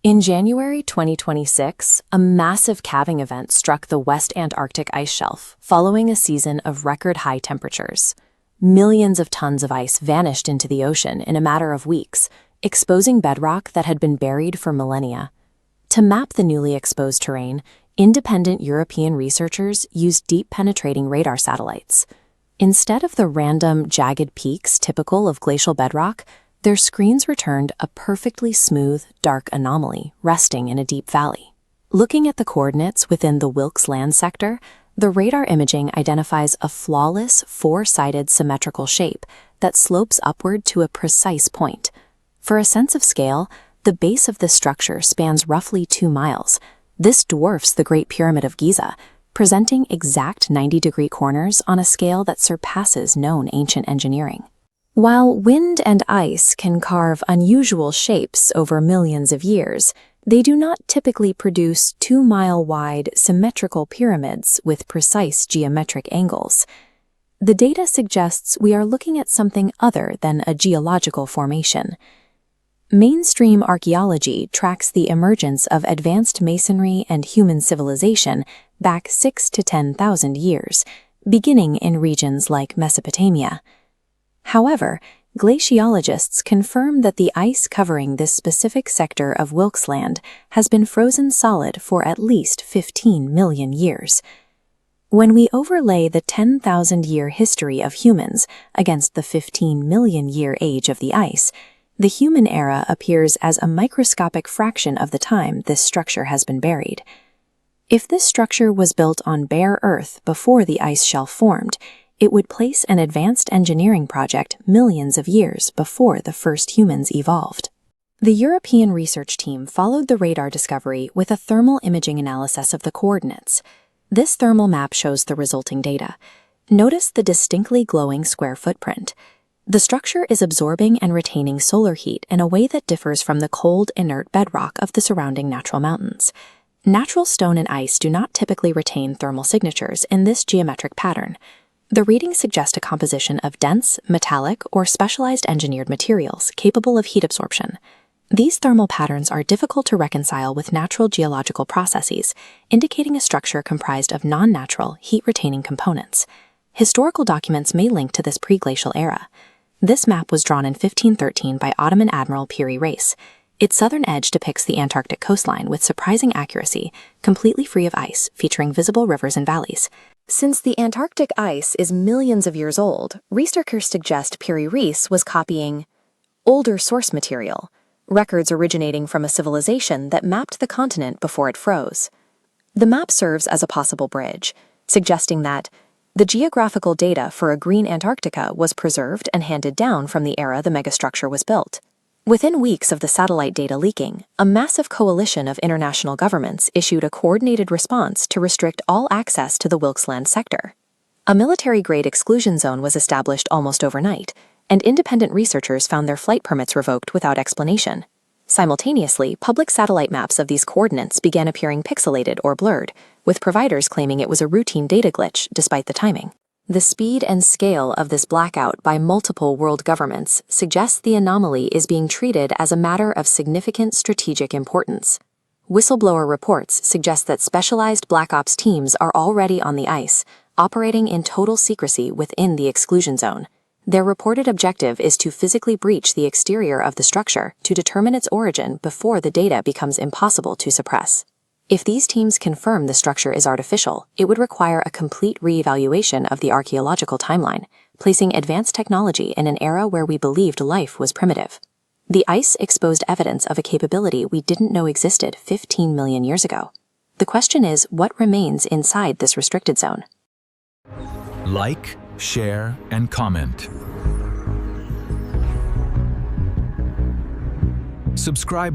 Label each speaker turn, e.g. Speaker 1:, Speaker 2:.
Speaker 1: In January 2026, a massive calving event struck the West Antarctic ice shelf, following a season of record-high temperatures. Millions of tons of ice vanished into the ocean in a matter of weeks, exposing bedrock that had been buried for millennia. To map the newly exposed terrain, independent European researchers used deep-penetrating radar satellites. Instead of the random, jagged peaks typical of glacial bedrock, their screens returned a perfectly smooth, dark anomaly resting in a deep valley. Looking at the coordinates within the Wilkes Land sector, the radar imaging identifies a flawless, four-sided symmetrical shape that slopes upward to a precise point. For a sense of scale, the base of this structure spans roughly 2 miles. This dwarfs the Great Pyramid of Giza, presenting exact 90-degree corners on a scale that surpasses known ancient engineering. While wind and ice can carve unusual shapes over millions of years, they do not typically produce 2-mile-wide symmetrical pyramids with precise geometric angles. The data suggests we are looking at something other than a geological formation. Mainstream archaeology tracks the emergence of advanced masonry and human civilization back 6,000 to 10,000 years, beginning in regions like Mesopotamia. However, glaciologists confirm that the ice covering this specific sector of Wilkes Land has been frozen solid for at least 15 million years. When we overlay the 10,000-year history of humans against the 15 million-year age of the ice, the human era appears as a microscopic fraction of the time this structure has been buried. If this structure was built on bare Earth before the ice shelf formed, it would place an advanced engineering project millions of years before the first humans evolved. The European research team followed the radar discovery with a thermal imaging analysis of the coordinates. This thermal map shows the resulting data. Notice the distinctly glowing square footprint. The structure is absorbing and retaining solar heat in a way that differs from the cold, inert bedrock of the surrounding natural mountains. Natural stone and ice do not typically retain thermal signatures in this geometric pattern. The readings suggest a composition of dense, metallic, or specialized engineered materials capable of heat absorption. These thermal patterns are difficult to reconcile with natural geological processes, indicating a structure comprised of non-natural, heat-retaining components. Historical documents may link to this pre-glacial era. This map was drawn in 1513 by Ottoman Admiral Piri Reis. Its southern edge depicts the Antarctic coastline with surprising accuracy, completely free of ice, featuring visible rivers and valleys. Since the Antarctic ice is millions of years old, researchers suggest Piri Reis was copying older source material, records originating from a civilization that mapped the continent before it froze. The map serves as a possible bridge, suggesting that the geographical data for a green Antarctica was preserved and handed down from the era the megastructure was built. Within weeks of the satellite data leaking, a massive coalition of international governments issued a coordinated response to restrict all access to the Wilkes Land sector. A military-grade exclusion zone was established almost overnight, and independent researchers found their flight permits revoked without explanation. Simultaneously, public satellite maps of these coordinates began appearing pixelated or blurred, with providers claiming it was a routine data glitch despite the timing. The speed and scale of this blackout by multiple world governments suggests the anomaly is being treated as a matter of significant strategic importance. Whistleblower reports suggest that specialized Black Ops teams are already on the ice, operating in total secrecy within the exclusion zone. Their reported objective is to physically breach the exterior of the structure to determine its origin before the data becomes impossible to suppress. If these teams confirm the structure is artificial, it would require a complete re-evaluation of the archaeological timeline, placing advanced technology in an era where we believed life was primitive. The ice exposed evidence of a capability we didn't know existed 15 million years ago. The question is, what remains inside this restricted zone?
Speaker 2: Like, share, and comment. Subscribe.